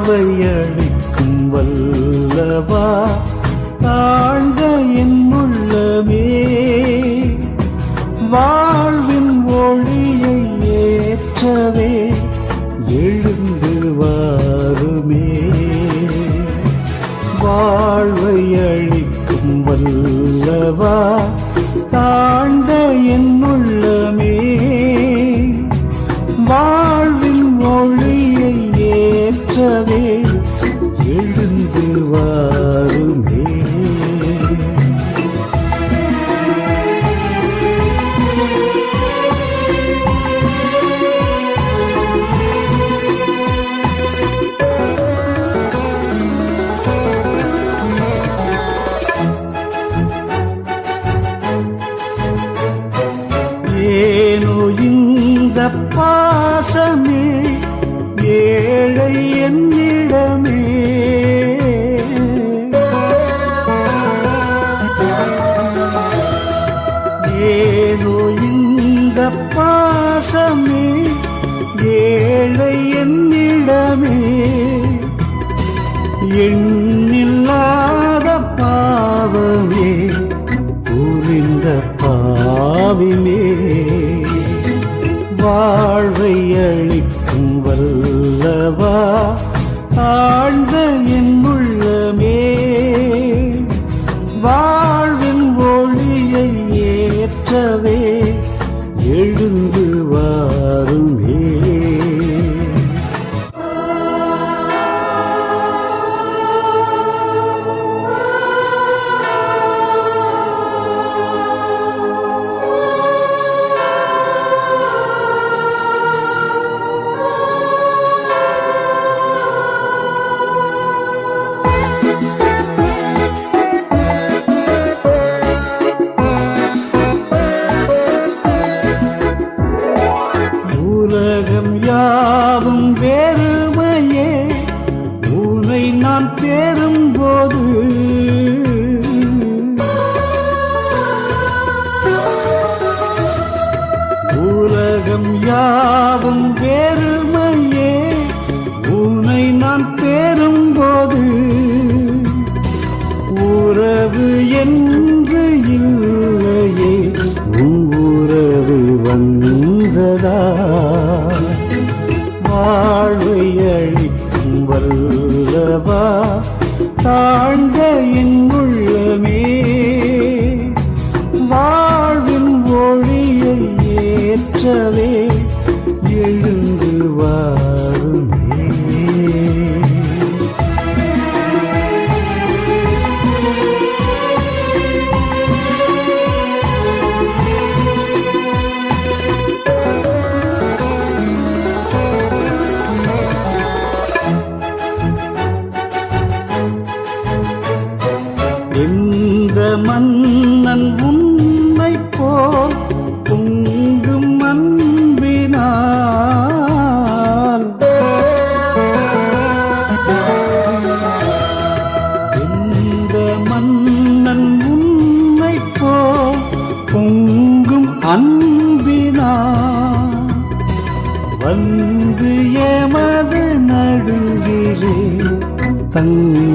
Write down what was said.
வாழ்வை அளிக்கும் வல்லவா தாழ்ந்த என் உள்ளமே, வாழ்வின் ஒளியை ஏற்றவே எழுந்து வாருமே. வாழ்வை அளிக்கும் வல்லவா தாழ்ந்த என் உள்ளமே, வாழ்வின் ஒளியை ஏற்றவே எழுந்து வாருமே. ஏனோ இந்த பாசமே ஏழை என்னிடமே, ஏனோ இந்த பாசமே ஏழை என்னிடமே, எண்ணில்லாத பாவமே புரிந்த பாவிமே. வாழ்வை அளிக்கும் வல்லவா ஆழ்ந்த என் உள்ளமே, வாழ்வின் ஒளியை ஏற்றவே எழுந்து வாருமே. உலகம் யாவும் வெறுமையே உனை நான் பெறும்போது, உலகம் யாவும் வெறுமையே உனை நான் பெறும்போது, உறவு என்று இல்லையே உறவு வந்ததா. வாழ்வை அளிக்கும் வல்லவா தாழ்ந்த என் உள்ளமே, வாழ்வின் ஒளியை ஏற்றவே எழுந்து வாருமே. எந்த மன்னன் உன்னை போல் பொங்கும் அன்பினால், எந்த மன்னன் உன்னை போல் பொங்கும் அன்பினால், வந்து எமது நடுவிலே தங்க